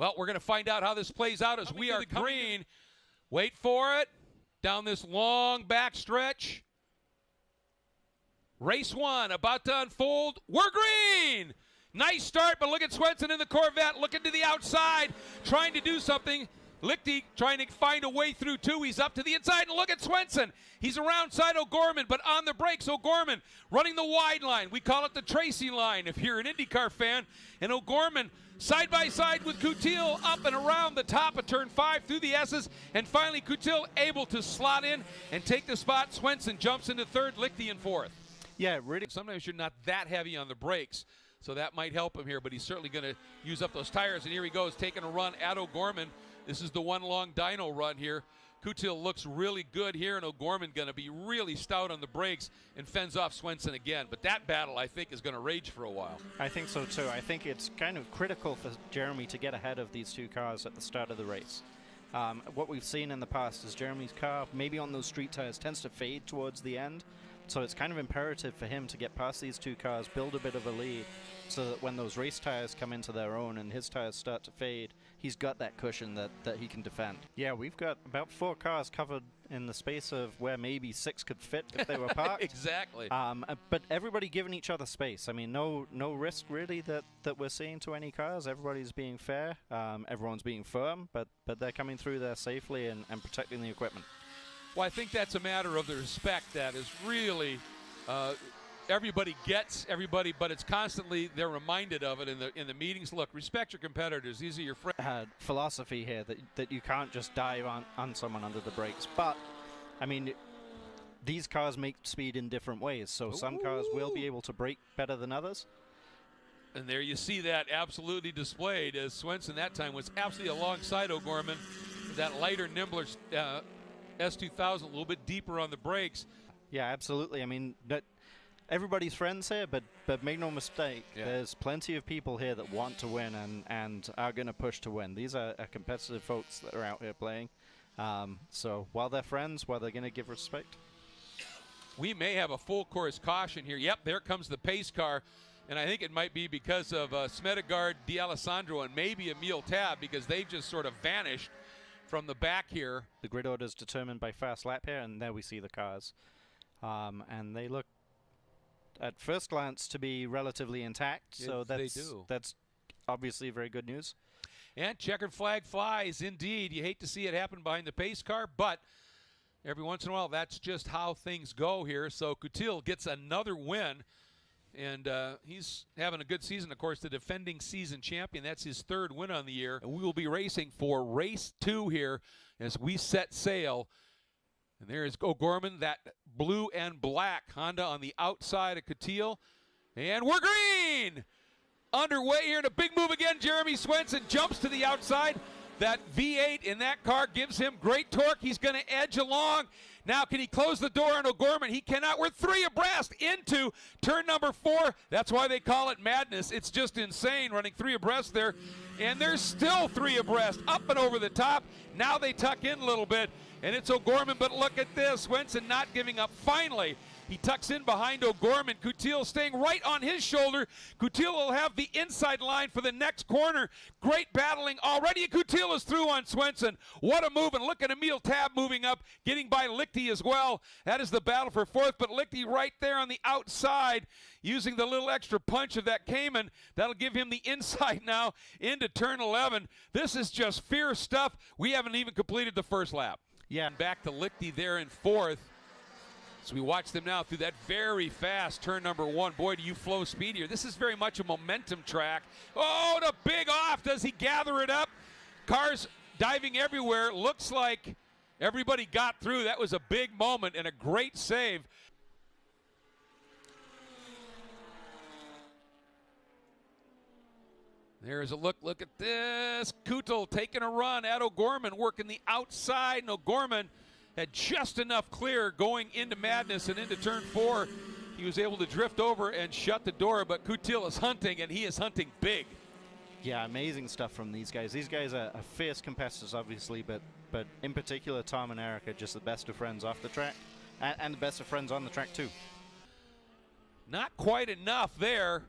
Well, we're going to find out how this plays out as we are green. Wait for it. Down this long back stretch. Race one about to unfold. We're green. Nice start, but look at Swenson in the Corvette looking to the outside, trying to do something. Lichty trying to find a way through two. He's up to the inside, and look at Swenson. He's around side O'Gorman, but on the brakes, O'Gorman running the wide line. We call it the Tracy line if you're an IndyCar fan. And O'Gorman side by side with Coutil up and around the top of turn 5 through the S's. And finally, Coutil able to slot in and take the spot. Swenson jumps into third, Lichty in fourth. Yeah, really. Sometimes you're not that heavy on the brakes, so that might help him here, but he's certainly going to use up those tires. And here he goes, taking a run at O'Gorman. This is the one long dyno run here. Coutil looks really good here, and O'Gorman going to be really stout on the brakes and fends off Swenson again. But that battle, I think, is going to rage for a while. I think so, too. I think it's kind of critical for Jeremy to get ahead of these two cars at the start of the race. What we've seen in the past is Jeremy's car, maybe on those street tires, tends to fade towards the end. So it's kind of imperative for him to get past these two cars, build a bit of a lead, so that when those race tires come into their own and his tires start to fade, he's got that cushion that he can defend. Yeah, we've got about 4 cars covered in the space of where maybe 6 could fit if they were parked. Exactly. But everybody giving each other space. I mean, no risk really that we're seeing to any cars. Everybody's being fair. Everyone's being firm, but they're coming through there safely and protecting the equipment. Well, I think that's a matter of the respect that is really everybody gets everybody, but it's constantly they're reminded of it in the meetings. Look, respect your competitors. These are your friends. Philosophy here that you can't just dive on someone under the brakes. But, I mean, these cars make speed in different ways, so some cars will be able to brake better than others. And there you see that absolutely displayed as Swenson that time was absolutely alongside O'Gorman. That lighter, nimbler S2000 a little bit deeper on the brakes. Yeah, absolutely. I mean, everybody's friends here, but make no mistake, there's plenty of people here that want to win and are going to push to win. These are competitive folks that are out here playing. So while they're friends, while they're going to give respect. We may have a full course caution here. Yep, there comes the pace car. And I think it might be because of Smedegaard, D'Alessandro, and maybe Emil Tab, because they've just sort of vanished from the back here. The grid order is determined by fast lap here, and there we see the cars. And they look, at first glance, to be relatively intact. So that's obviously very good news. And checkered flag flies, indeed. You hate to see it happen behind the pace car, but every once in a while, that's just how things go here. So Coutil gets another win. And he's having a good season, of course, the defending season champion. That's his 3rd win on the year. And we will be racing for race 2 here as we set sail. And there is O'Gorman, that blue and black Honda on the outside of Coutil. And we're green! Underway here, and a big move again. Jeremy Swenson jumps to the outside. That V8 in that car gives him great torque. He's going to edge along. Now, can he close the door on O'Gorman? He cannot. We're 3 abreast into turn number 4. That's why they call it madness. It's just insane running 3 abreast there. And there's still 3 abreast, up and over the top. Now they tuck in a little bit, and it's O'Gorman. But look at this. Swenson not giving up. Finally, he tucks in behind O'Gorman. Coutil staying right on his shoulder. Coutil will have the inside line for the next corner. Great battling already. Coutil is through on Swenson. What a move. And look at Emil Tab moving up, getting by Lichty as well. That is the battle for 4th. But Lichty right there on the outside, using the little extra punch of that Cayman. That'll give him the inside now into turn 11. This is just fierce stuff. We haven't even completed the first lap. Yeah. And back to Lichty there in 4th. So we watch them now through that very fast turn number 1. Boy, do you flow speedier. This is very much a momentum track. Oh, the big off. Does he gather it up? Cars diving everywhere. Looks like everybody got through. That was a big moment and a great save. There's a look. Look at this. Coutil taking a run at O'Gorman, working the outside, and O'Gorman had just enough clear going into madness and into turn 4. He was able to drift over and shut the door, but Coutil is hunting, and he is hunting big. Yeah, amazing stuff from these guys. These guys are fierce competitors, obviously, but in particular, Tom and Eric are just the best of friends off the track, and the best of friends on the track, too. Not quite enough there,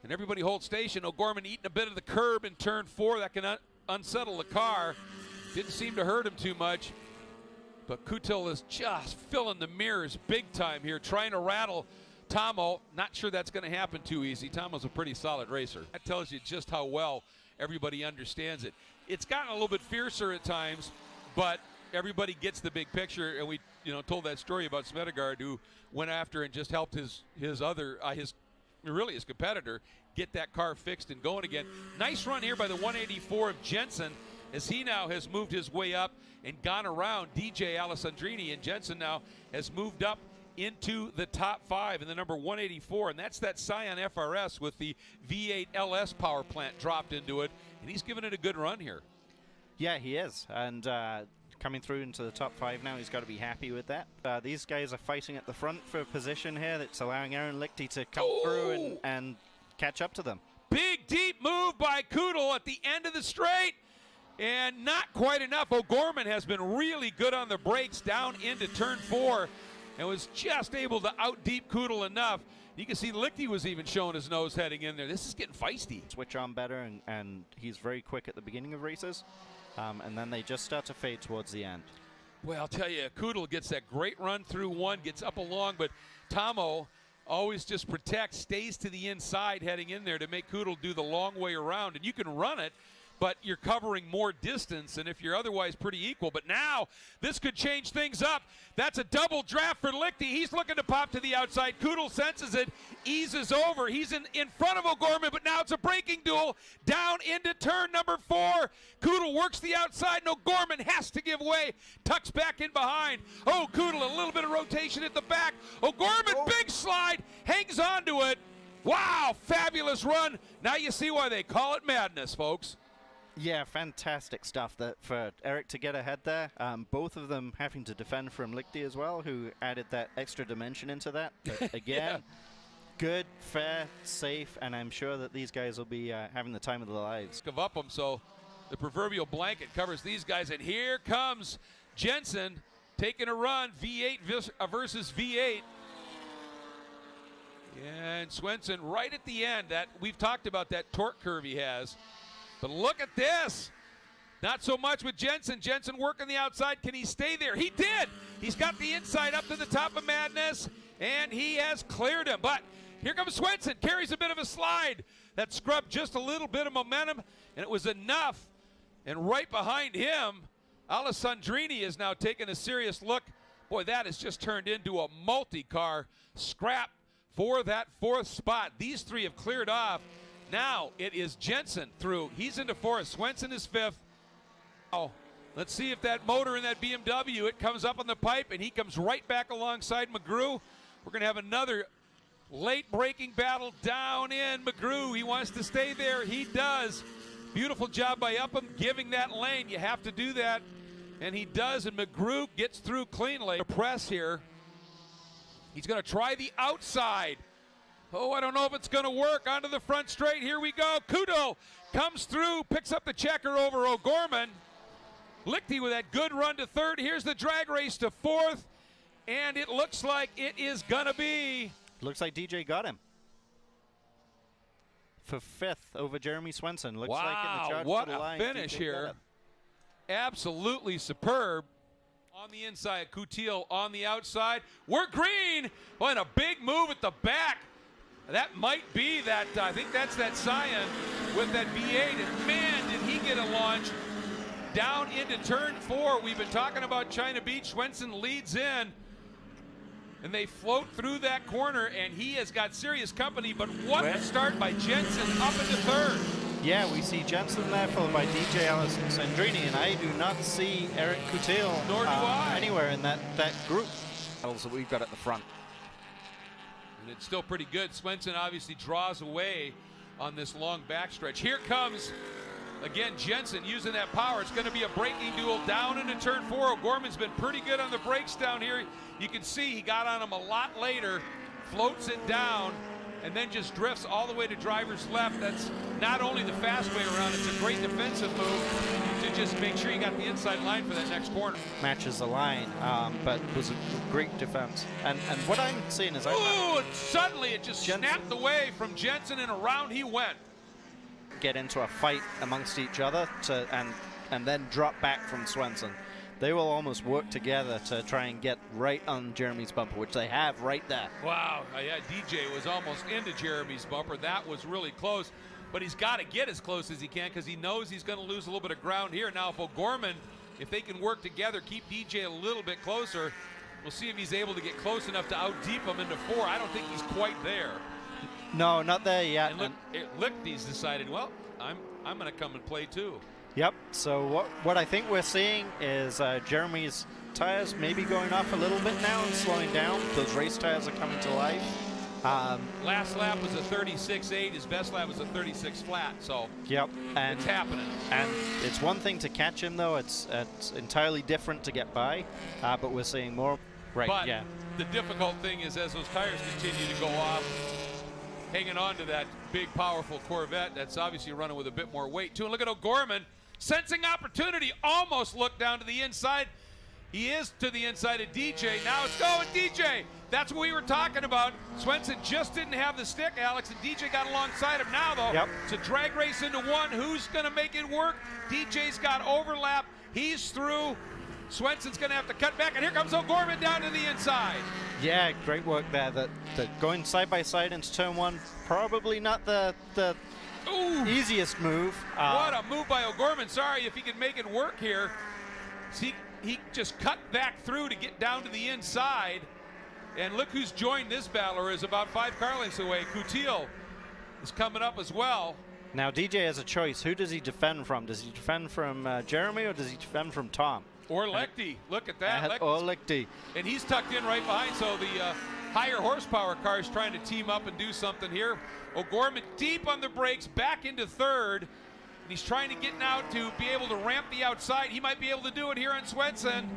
and everybody holds station. O'Gorman eating a bit of the curb in turn 4. That can unsettle the car. Didn't seem to hurt him too much. But Kutil is just filling the mirrors big time here, trying to rattle Tomo. Not sure that's going to happen too easy. Tomo's a pretty solid racer. That tells you just how well everybody understands it. It's gotten a little bit fiercer at times, but everybody gets the big picture. And we, told that story about Smedegaard, who went after and just helped his competitor get that car fixed and going again. Nice run here by the 184 of Jensen, as he now has moved his way up and gone around DJ Alessandrini, and Jensen now has moved up into the top 5 in the number 184, and that's that Scion FRS with the V8 LS power plant dropped into it, and he's giving it a good run here. Yeah, he is, and coming through into the top 5 now, he's got to be happy with that. These guys are fighting at the front for a position here that's allowing Aaron Lichty to come through and catch up to them. Big, deep move by Kutil at the end of the straight. And not quite enough. O'Gorman has been really good on the brakes down into turn 4 and was just able to out-deep Kutil enough. You can see Lichty was even showing his nose heading in there. This is getting feisty. Switch on better, and he's very quick at the beginning of races, and then they just start to fade towards the end. Well, I'll tell you, Kutil gets that great run through 1, gets up along, but Tomo always just protects, stays to the inside heading in there to make Kutil do the long way around. And you can run it, but you're covering more distance than if you're otherwise pretty equal. But now this could change things up. That's a double draft for Lichty. He's looking to pop to the outside. Kutil senses it, eases over. He's in front of O'Gorman, but now it's a braking duel down into turn number 4. Kutil works the outside, and O'Gorman has to give way. Tucks back in behind. Oh, Kutil, a little bit of rotation at the back. O'Gorman, big slide, hangs on to it. Wow, fabulous run. Now you see why they call it madness, folks. Yeah, fantastic stuff for Eric to get ahead there. Both of them having to defend from Lichty as well, who added that extra dimension into that. But again, good, fair, safe, and I'm sure that these guys will be having the time of their lives. Give up them, so the proverbial blanket covers these guys, and here comes Jensen taking a run, V8 versus V8. And Swenson right at the end. That we've talked about that torque curve he has. But look at this. Not so much with Jensen. Jensen working the outside. Can he stay there? He did. He's got the inside up to the top of madness, and he has cleared him. But here comes Swenson. Carries a bit of a slide. That scrubbed just a little bit of momentum, and it was enough. And right behind him, Alessandrini is now taking a serious look. Boy, that has just turned into a multi-car scrap for that 4th spot. These 3 have cleared off. Now it is Jensen through. He's into 4th. Swenson is 5th. Oh, let's see if that motor in that BMW, it comes up on the pipe, and he comes right back alongside McGrew. We're going to have another late braking battle down in McGrew. He wants to stay there. He does. Beautiful job by Upham giving that lane. You have to do that. And he does, and McGrew gets through cleanly. Press here. He's going to try the outside. Oh, I don't know if it's going to work. Onto the front straight. Here we go. Kutil comes through, picks up the checker over O'Gorman. Lichty with that good run to 3rd. Here's the drag race to 4th. And it looks like it is going to be. Looks like DJ got him for 5th over Jeremy Swenson. Looks like in the charge what for the line, a finish DJ here. Absolutely superb. On the inside, Kutil on the outside. We're green. Oh, and a big move at the back. That might be that, I think that's that Scion with that V8. And man, did he get a launch down into turn 4. We've been talking about China Beach. Swenson leads in, and they float through that corner, and he has got serious company. But what a start by Jensen up into 3rd. Yeah, we see Jensen there, followed by DJ Alessandrini, and I do not see Eric Kutil anywhere in that group that we've got at the front. And it's still pretty good. Swenson obviously draws away on this long backstretch. Here comes, again, Jensen using that power. It's going to be a braking duel down into turn 4. O'Gorman's been pretty good on the brakes down here. You can see he got on him a lot later, floats it down, and then just drifts all the way to driver's left. That's not only the fast way around, it's a great defensive move to just make sure you got the inside line for that next corner. Matches the line, but was a great defense. And what I'm seeing is... Ooh, and suddenly it just snapped away from Jensen, and around he went. get into a fight amongst each other and then drop back from Swenson. They will almost work together to try and get right on Jeremy's bumper, which they have right there. Wow, yeah, DJ was almost into Jeremy's bumper. That was really close, but he's got to get as close as he can because he knows he's going to lose a little bit of ground here. Now, if O'Gorman, if they can work together, keep DJ a little bit closer, we'll see if he's able to get close enough to out-deep him into 4. I don't think he's quite there. No, not there yet. And Lichty's decided, well, I'm going to come and play too. Yep, so what I think we're seeing is Jeremy's tires maybe going off a little bit now and slowing down. Those race tires are coming to life. Last lap was a 36.8. His best lap was a 36 flat, so yep, and it's happening. And it's one thing to catch him, though. It's entirely different to get by, but we're seeing more. Right, but yeah. The difficult thing is as those tires continue to go off, hanging on to that big, powerful Corvette, that's obviously running with a bit more weight, too. And look at O'Gorman. Sensing opportunity, almost looked down to the inside. He is to the inside of DJ. Now it's going DJ. That's what we were talking about. Swenson just didn't have the stick, Alex, and DJ got alongside him now, though. Yep. It's a drag race into 1. Who's going to make it work? DJ's got overlap. He's through. Swenson's going to have to cut back, and here comes O'Gorman down to the inside. Yeah, great work there. That going side by side into turn 1, probably not the Ooh. easiest move. What a move by O'Gorman. Sorry if he could make it work here. He just cut back through to get down to the inside. And look who's joined this battle, or is about 5 car lengths away. Coutil is coming up as well. Now DJ has a choice. Who does he defend from? Does he defend from Jeremy, or does he defend from Tom? Or Lichty. Look at that. Or Lichty. And he's tucked in right behind, so the higher horsepower car is trying to team up and do something here. O'Gorman deep on the brakes, back into 3rd. And he's trying to get now to be able to ramp the outside. He might be able to do it here on Swenson.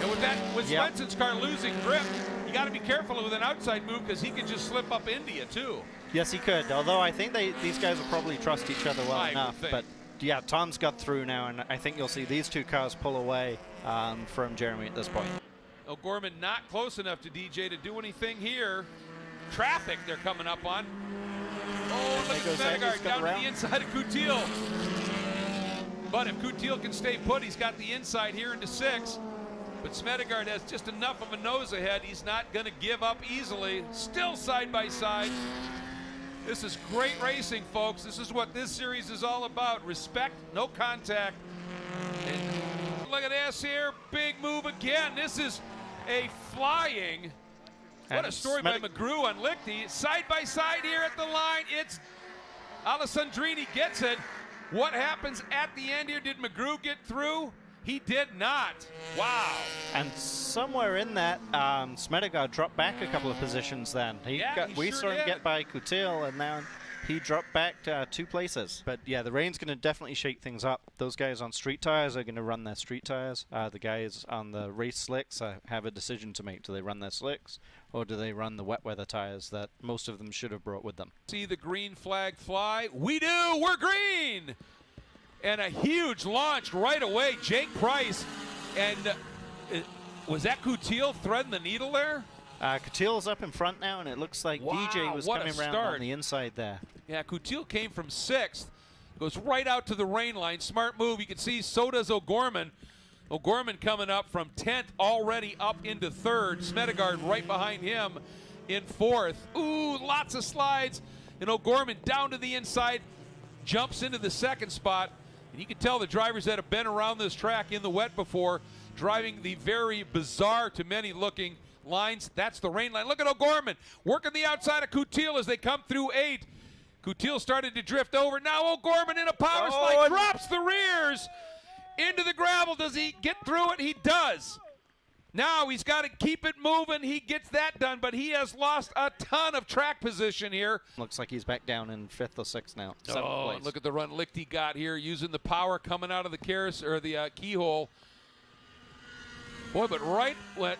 And with Swenson's car losing grip, you got to be careful with an outside move because he could just slip up into you too. Yes, he could. Although I think these guys will probably trust each other well enough. But yeah, Tom's got through now, and I think you'll see these 2 cars pull away from Jeremy at this point. O'Gorman not close enough to DJ to do anything here. Traffic they're coming up on. Oh, look at Smedegard down to the inside of Coutil. But if Coutil can stay put, he's got the inside here into 6. But Smedegard has just enough of a nose ahead. He's not going to give up easily. Still side by side. This is great racing, folks. This is what this series is all about. Respect, no contact. And look at this here. Big move again. This is a flying. What a story by McGrew on Lichty. Side by side here at the line. It's Alessandrini gets it. What happens at the end here? Did McGrew get through? He did not. Wow. And somewhere in that, Smedegard dropped back a couple of positions then. We saw him get by Coutil, and then he dropped back 2 places. But yeah, the rain's going to definitely shake things up. Those guys on street tires are going to run their street tires. The guys on the race slicks have a decision to make. Do they run their slicks, or do they run the wet weather tires that most of them should have brought with them? See the green flag fly? We do! We're green! And a huge launch right away. Jake Price. And was that Coutil threading the needle there? Coutil's up in front now, and it looks like DJ was coming around on the inside there. Yeah, Coutil came from 6th. Goes right out to the rain line. Smart move. You can see so does O'Gorman. O'Gorman coming up from 10th, already up into 3rd. Smedegard right behind him in 4th. Ooh, lots of slides. And O'Gorman down to the inside. Jumps into the 2nd spot. And you can tell the drivers that have been around this track in the wet before, driving the very bizarre to many looking lines. That's the rain line. Look at O'Gorman working the outside of Coutil as they come through 8. Coutil started to drift over. Now O'Gorman in a power slide, drops the rears into the gravel. Does he get through it? He does. Now he's got to keep it moving. He gets that done, but he has lost a ton of track position here. Looks like he's back down in 5th or 6th now. Oh, look at the run Lichty got here, using the power coming out of the keyhole. Boy, but right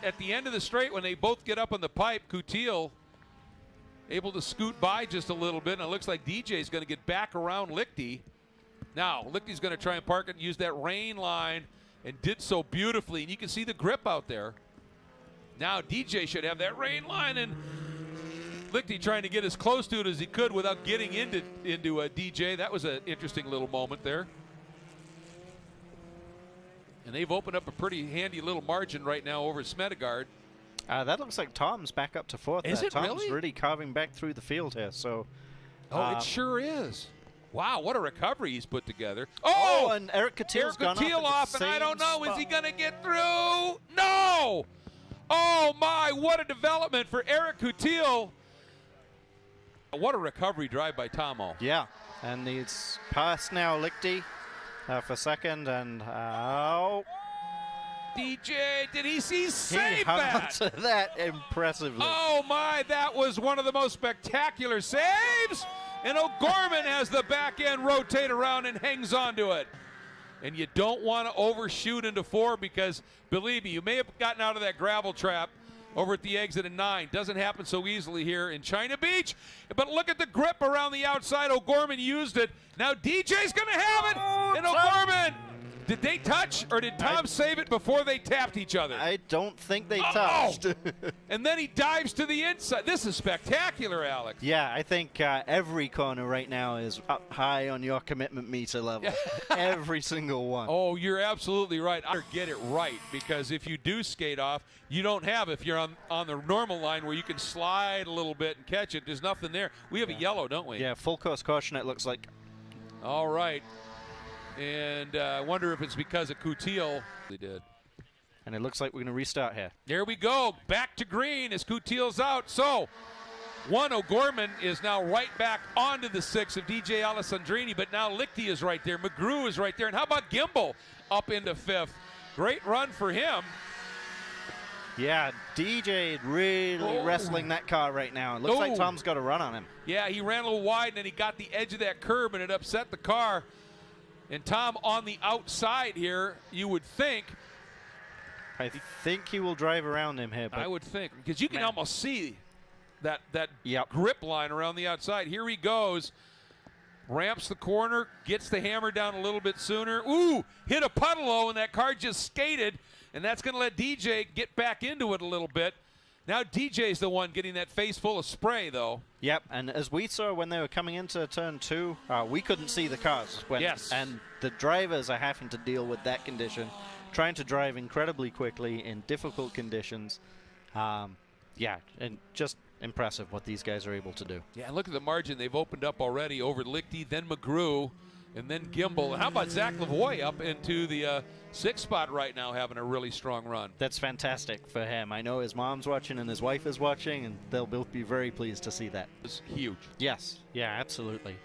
at the end of the straight, when they both get up on the pipe, Coutil able to scoot by just a little bit, and it looks like DJ's going to get back around Lichty. Now, Lichty's going to try and park it and use that rain line, and did so beautifully. And you can see the grip out there. Now DJ should have that rain line, and Lichty trying to get as close to it as he could without getting into a DJ. That was an interesting little moment there. And they've opened up a pretty handy little margin right now over Smedegaard. That looks like Tom's back up to fourth. Is it Tom's really carving back through the field here. So, it sure is. Wow, what a recovery he's put together. Oh, and Eric Coutil's gone off, and I don't know, is he going to get through? No! Oh my, what a development for Eric Coutil. What a recovery drive by Tomo. Yeah, and he's past now Lichty for second, and DJ, did he save that? To that impressively. Oh my, that was one of the most spectacular saves. And O'Gorman has the back end rotate around and hangs on to it. And you don't want to overshoot into 4 because, believe me, you may have gotten out of that gravel trap over at the exit in 9. Doesn't happen so easily here in China Beach. But look at the grip around the outside. O'Gorman used it. Now DJ's going to have it. And O'Gorman, did they touch or did Tom save it before they tapped each other? I don't think they touched. And then he dives to the inside. This is spectacular, Alex. Yeah, I think every corner right now is up high on your commitment meter level. Every single one. Oh, you're absolutely right. I get it right, because if you do skate off, you don't have, if you're on the normal line where you can slide a little bit and catch it, there's nothing there. We have a yellow, don't we? Yeah, full course caution it looks like. All right. And I wonder if it's because of Coutil. They did. And it looks like we're going to restart here. There we go. Back to green as Coutil's out. So, O'Gorman is now right back onto the 6 of DJ Alessandrini, but now Lichty is right there. McGrew is right there. And how about Gimbel up into 5th? Great run for him. Yeah, DJ really wrestling that car right now. It looks like Tom's got a run on him. Yeah, he ran a little wide, and then he got the edge of that curb, and it upset the car. And Tom on the outside here, you would think. I think he will drive around him here. But I would think, because you can almost see that Yep. grip line around the outside. Here he goes. Ramps the corner, gets the hammer down a little bit sooner. Ooh, hit a puddle, and that car just skated, and that's going to let DJ get back into it a little bit. Now DJ's the one getting that face full of spray, though. Yep, and as we saw when they were coming into turn 2, we couldn't see the cars. Yes. And the drivers are having to deal with that condition, trying to drive incredibly quickly in difficult conditions. Yeah, and just impressive what these guys are able to do. Yeah, look at the margin they've opened up already over Lichty, then McGrew, and then Gimbel. And how about Zach Lavoie up into the 6th spot right now, having a really strong run? That's fantastic for him. I know his mom's watching and his wife is watching, and they'll both be very pleased to see that. It's huge. Yes, yeah, absolutely.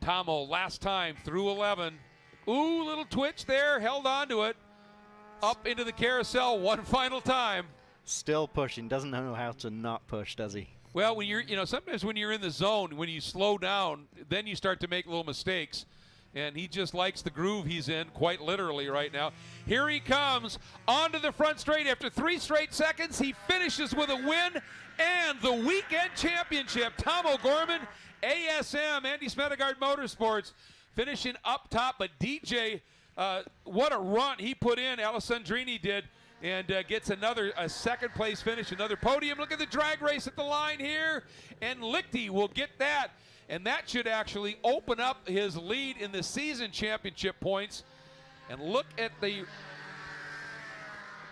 Tomo last time through 11. Ooh, little twitch there, held on to it. Up into the carousel one final time. Still pushing, doesn't know how to not push, does he? Well, when you're, sometimes when you're in the zone, when you slow down, then you start to make little mistakes. And he just likes the groove he's in, quite literally right now. Here he comes onto the front straight after 3 straight seconds. He finishes with a win and the weekend championship. Tom O'Gorman, ASM, Andy Smedegaard Motorsports, finishing up top. But DJ, what a run he put in, Alessandrini did. And gets a 2nd place finish, another podium. Look at the drag race at the line here. And Lichty will get that. And that should actually open up his lead in the season championship points. And look at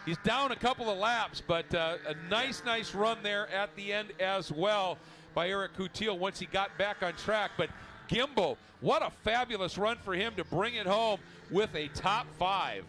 he's down a couple of laps, but a nice run there at the end as well by Eric Coutil once he got back on track. But Gimbel, what a fabulous run for him to bring it home with a top 5.